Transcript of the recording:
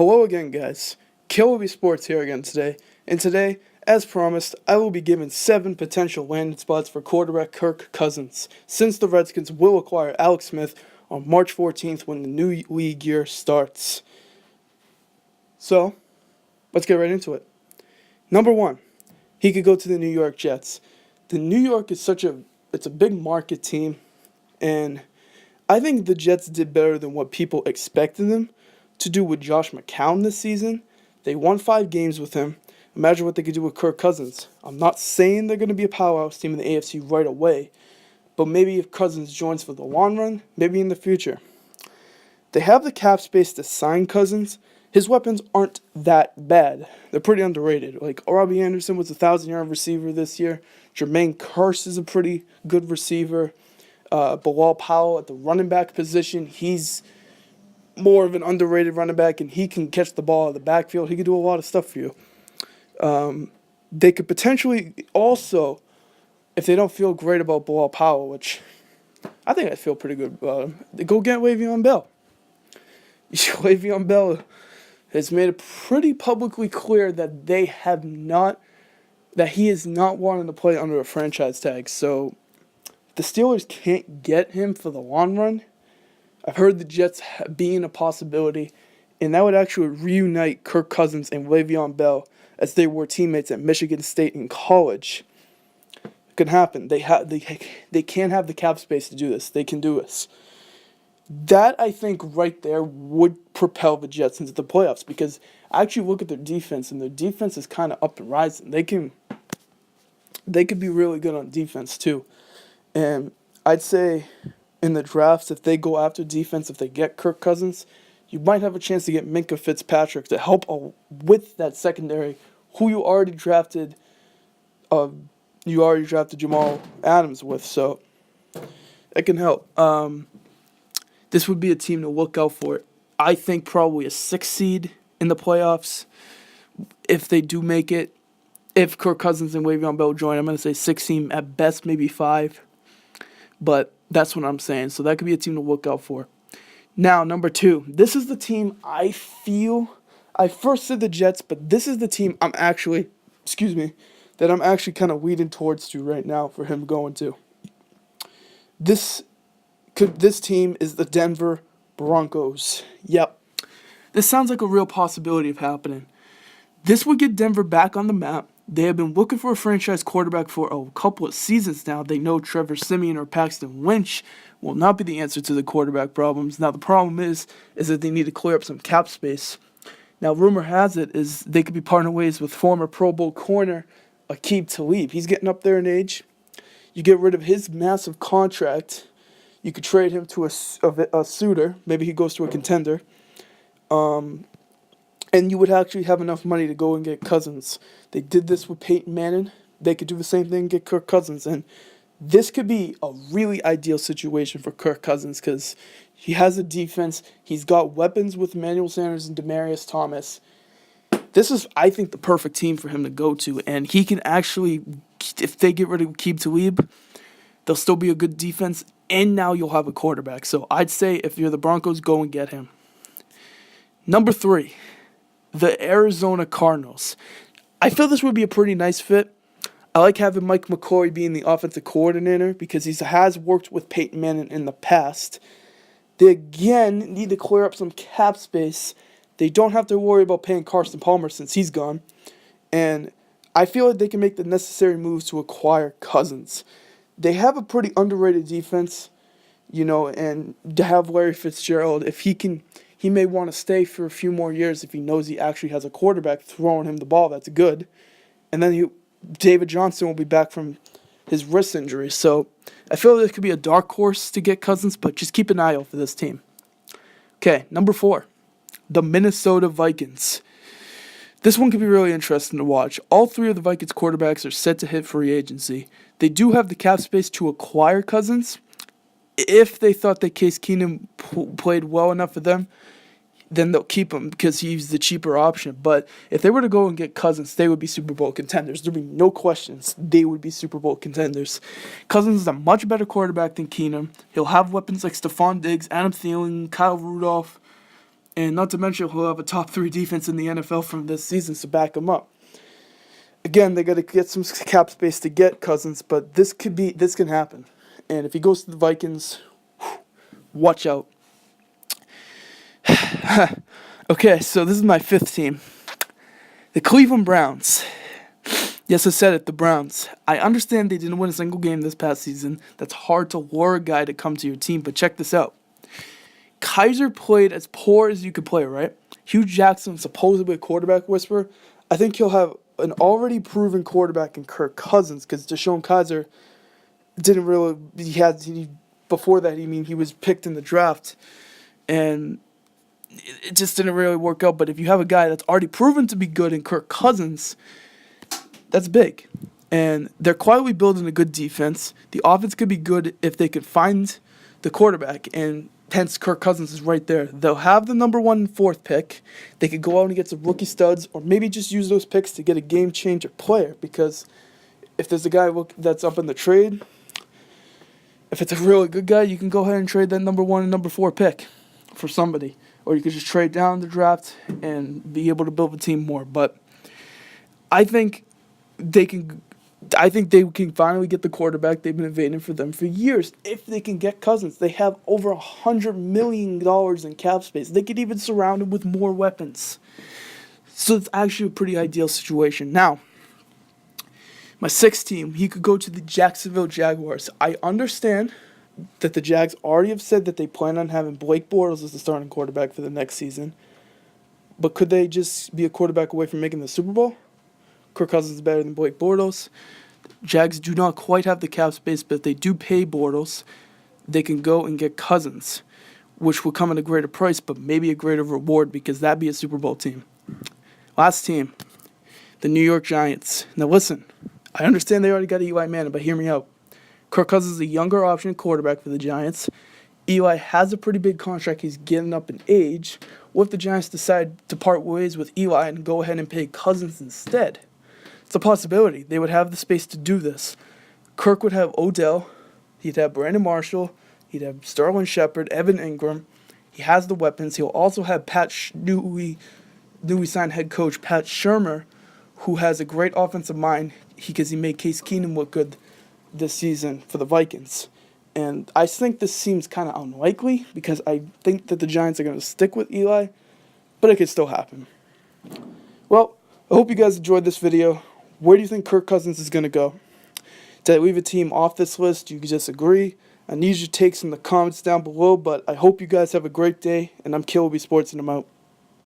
Hello again, guys. Kill Sports here again today. And today, as promised, I will be given 7 potential landing spots for quarterback Kirk Cousins, since the Redskins will acquire Alex Smith on March 14th when the new league year starts. So, let's get right into it. Number 1, he could go to the New York Jets. The New York is it's a big market team, and I think the Jets did better than what people expected them to do with Josh McCown this season. They won 5 games with him. Imagine what they could do with Kirk Cousins. I'm not saying they're going to be a powerhouse team in the AFC right away, but maybe if Cousins joins for the long run, maybe in the future. They have the cap space to sign Cousins. His weapons aren't that bad. They're pretty underrated. Like, Robbie Anderson was a 1,000-yard receiver this year. Jermaine Kearse is a pretty good receiver. Bilal Powell at the running back position, he's more of an underrated running back, and he can catch the ball out of the backfield. He can do a lot of stuff for you. They could potentially also, if they don't feel great about Bilal Powell, which I think I feel pretty good about him, they go get Le'Veon Bell. Le'Veon Bell has made it pretty publicly clear that he is not wanting to play under a franchise tag. So the Steelers can't get him for the long run. I've heard the Jets being a possibility, and that would actually reunite Kirk Cousins and Le'Veon Bell as they were teammates at Michigan State in college. It could happen. They can't have the cap space to do this. They can do this. That, I think, right there would propel the Jets into the playoffs, because I actually look at their defense, and their defense is kind of up and rising. They could be really good on defense too. And I'd say in the drafts, if they go after defense, if they get Kirk Cousins, you might have a chance to get Minkah Fitzpatrick to help with that secondary, who you already drafted Jamal Adams with, so it can help. This would be a team to look out for. I think probably a 6 seed in the playoffs if they do make it. If Kirk Cousins and Le'Veon Bell join, I'm going to say 6 team, at best maybe 5. But that's what I'm saying. So that could be a team to look out for. Now, number 2. This is the team I first said the Jets, but this is the team that I'm actually kind of leading towards to right now for him going to. This team is the Denver Broncos. Yep. This sounds like a real possibility of happening. This would get Denver back on the map. They have been looking for a franchise quarterback for a couple of seasons now. They know Trevor Siemian or Paxton Lynch will not be the answer to the quarterback problems. Now, the problem is that they need to clear up some cap space. Now, rumor has it is they could be parting ways with former Pro Bowl corner Aqib Talib. He's getting up there in age. You get rid of his massive contract. You could trade him to a suitor. Maybe he goes to a contender. And you would actually have enough money to go and get Cousins. They did this with Peyton Manning. They could do the same thing and get Kirk Cousins. And this could be a really ideal situation for Kirk Cousins because he has a defense. He's got weapons with Emmanuel Sanders and Demaryius Thomas. This is, I think, the perfect team for him to go to. And he can actually, if they get rid of Aqib Talib, they'll still be a good defense. And now you'll have a quarterback. So I'd say if you're the Broncos, go and get him. Number 3. The Arizona Cardinals. I feel this would be a pretty nice fit. I like having Mike McCoy being the offensive coordinator because he has worked with Peyton Manning in the past. They, again, need to clear up some cap space. They don't have to worry about paying Carson Palmer since he's gone. And I feel like they can make the necessary moves to acquire Cousins. They have a pretty underrated defense, and to have Larry Fitzgerald, if he may want to stay for a few more years if he knows he actually has a quarterback throwing him the ball that's good. And then David Johnson will be back from his wrist injury. So I feel like this could be a dark horse to get Cousins, but just keep an eye out for this team. Okay, number 4, the Minnesota Vikings. This one could be really interesting to watch. All 3 of the Vikings quarterbacks are set to hit free agency. They do have the cap space to acquire Cousins. If they thought that Case Keenum played well enough for them, then they'll keep him because he's the cheaper option. But if they were to go and get Cousins, they would be Super Bowl contenders. There'd be no questions. They would be Super Bowl contenders. Cousins is a much better quarterback than Keenum. He'll have weapons like Stephon Diggs, Adam Thielen, Kyle Rudolph. And not to mention, he'll have a top 3 defense in the NFL from this season to back him up. Again, they got to get some cap space to get Cousins, but this can happen. And if he goes to the Vikings, watch out. Okay, so this is my 5th team. The Cleveland Browns. Yes, I said it, the Browns. I understand they didn't win a single game this past season. That's hard to lure a guy to come to your team, but check this out. Kaiser played as poor as you could play, right? Hugh Jackson, supposedly a quarterback whisperer. I think he'll have an already proven quarterback in Kirk Cousins, because Deshaun Kaiser didn't really, before that, he was picked in the draft, and it just didn't really work out. But if you have a guy that's already proven to be good in Kirk Cousins, that's big. And they're quietly building a good defense. The offense could be good if they could find the quarterback, and hence Kirk Cousins is right there. They'll have the number 1 and 4th pick. They could go out and get some rookie studs, or maybe just use those picks to get a game-changer player, because if there's a guy that's up in the trade, if it's a really good guy, you can go ahead and trade that number 1 and number 4 pick for somebody. Or you could just trade down the draft and be able to build a team more. But I think they can finally get the quarterback. They've been evading for them for years. If they can get Cousins, they have over $100 million in cap space. They could even surround him with more weapons. So it's actually a pretty ideal situation. Now, my 6th team, he could go to the Jacksonville Jaguars. I understand that the Jags already have said that they plan on having Blake Bortles as the starting quarterback for the next season. But could they just be a quarterback away from making the Super Bowl? Kirk Cousins is better than Blake Bortles. Jags do not quite have the cap space, but if they do pay Bortles, they can go and get Cousins, which will come at a greater price, but maybe a greater reward, because that'd be a Super Bowl team. Last team, the New York Giants. Now listen, I understand they already got Eli Manning, but hear me out. Kirk Cousins is a younger option quarterback for the Giants. Eli has a pretty big contract. He's getting up in age. What if the Giants decide to part ways with Eli and go ahead and pay Cousins instead? It's a possibility. They would have the space to do this. Kirk would have Odell. He'd have Brandon Marshall. He'd have Sterling Shepard, Evan Ingram. He has the weapons. He'll also have newly signed head coach Pat Shurmur, who has a great offensive mind because he made Case Keenum look good this season for the Vikings. And I think this seems kind of unlikely, because I think that the Giants are going to stick with Eli, but it could still happen. Well, I hope you guys enjoyed this video. Where do you think Kirk Cousins is going to go? Did I leave a team off this list? Do you disagree? I need your takes in the comments down below, but I hope you guys have a great day, and I'm Kilby Sports, and I'm out.